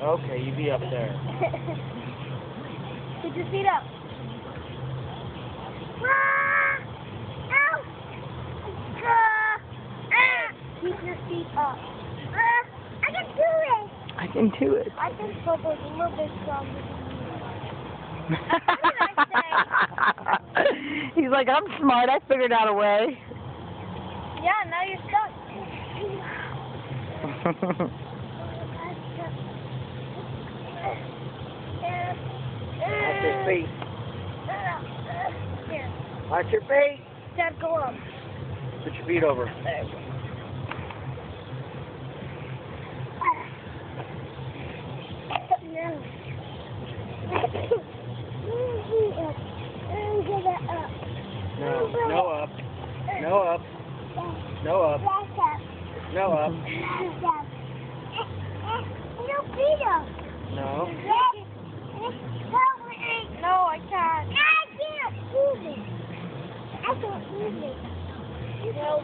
Okay, you be up there. Put your feet up. Ow! Keep your feet up. I can do it. I can do it. I think Popo's a little bit stronger than you. He's like, I'm smart. I figured out a way. Yeah, now you're stuck. Watch your feet. Here. Watch your feet. Dad, go up. Put your feet over. There we go. No, no up. No up. No up. No up. No, Peter. No. No, I can't. I can't move it. I can't move it. Well,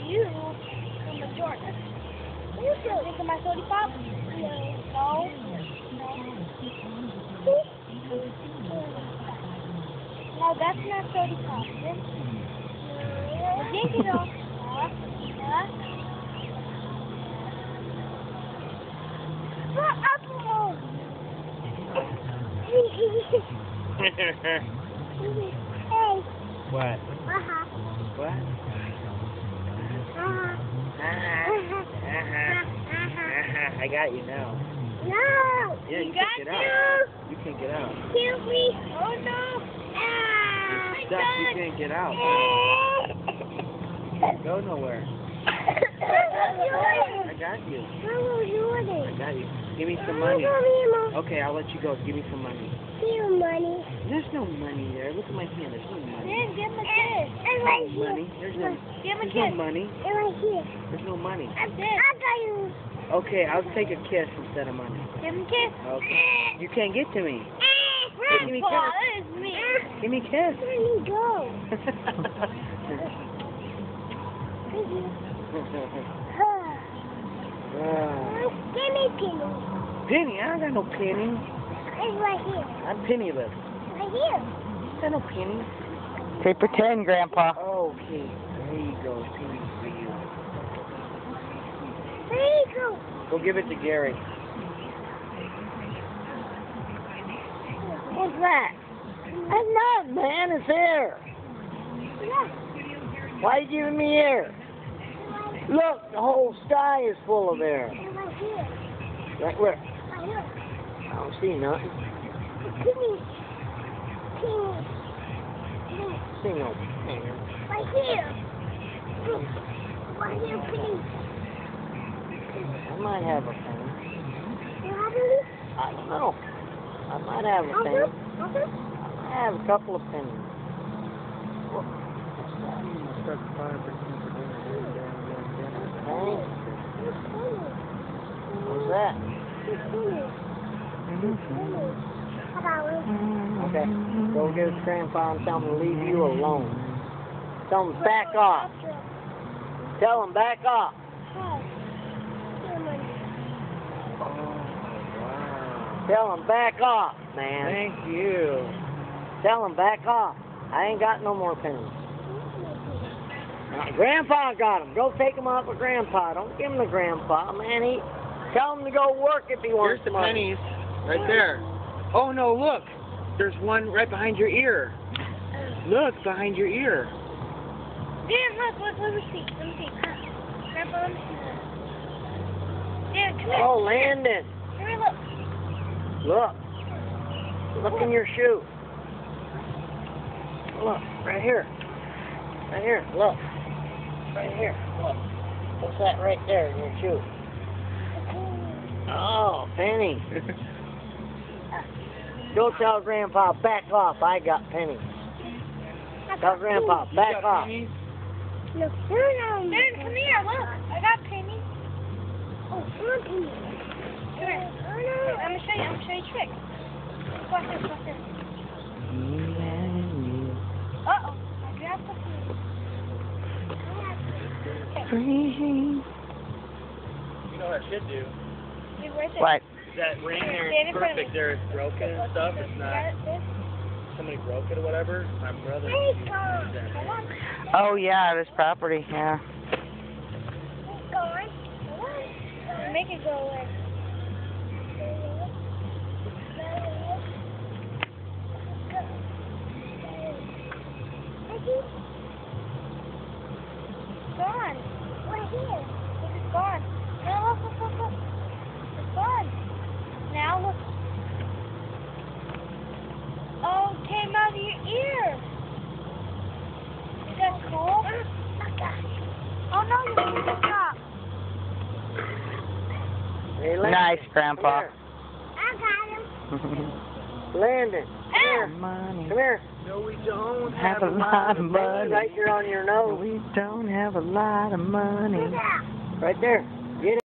you from the Jordan. You still think of my 30 pop? No. No, that's not 30 pop. Take it off. Hey. What? Uh-huh. What? I got you now. No. Yeah, you got can't get out. You can't get out. Help me. Oh, no. You're stuck. You can't get out. Go nowhere. I got you. I got you. Give me some money. Okay, I'll let you go. Give me some money. Money. There's no money there. Look at my hand. There's no money. Then give him a kiss. Right No money. There's no. Give him a There's kiss. no money. Right here. There's no money. I got you. Okay, I'll take a kiss instead of money. Give him a kiss. Okay. You can't get to me. Give me a Grandpa, kiss. that is me. Give me a kiss. Let me go. Give me penny. Penny? I don't got no penny. It's right here. I'm penniless. Right here. I got no penny. Say pretend, Grandpa. Okay, there you go. Penny for you. There you go. Go give it to Gary. What's that? That's not, man. It's air. Why are you giving me air? Look, the whole sky is full of air. Right here. Right where? Right here. I don't see nothing. Penny. Penny. See no air. Right here. Right here, penny. I might have a penny. You have any? I don't know. I might have a penny. I have a couple of pennies. Penny? What's that? Okay. Go get his grandpa and tell him to leave you alone. Tell him back off. Tell him back off. Tell him back off, man. Thank you. Tell him back off. I ain't got no more pennies. Now, Grandpa got them. Go take them off of Grandpa. Don't give them to Grandpa, man. Tell him to go work if he wants Here's the money. pennies. Right there. Oh, no, look. There's one right behind your ear. Look, behind your ear. Dan, look, let me see. Grandpa, let me see that. Dan, come here. Oh, Landon. Come here, look. Look. Look in your shoe. Look, right here. Right here, look. Right here, look. What's that right there in your shoe? Oh, penny. Go tell Grandpa, back off. I got pennies. Tell Grandpa, back off. No. Dan, come here, look. I got pennies. Oh, one penny. Come here. I'm gonna show you a trick. Watch this. Uh-oh. I grabbed the penny. Freezing. You know what I should do? Leave it right there. What? that ring there Stand is in front of perfect. me. There it's broken and stuff. It's You not. got it, sis? Somebody broke it or whatever. My brother. Come on. Oh, yeah, this property, yeah. Keep going. Come on. Make it go away. It's gone. Right here. Look, it's gone. No, look. It's gone. Now look. Oh, it came out of your ear. Is that cool? Oh no, you need to stop. Hey, Landon, Nice, come Grandpa. here. I got him. Landon, come Money. here. No, we don't Have a lot of money. Right here on your nose. We don't have a lot of money. Right there.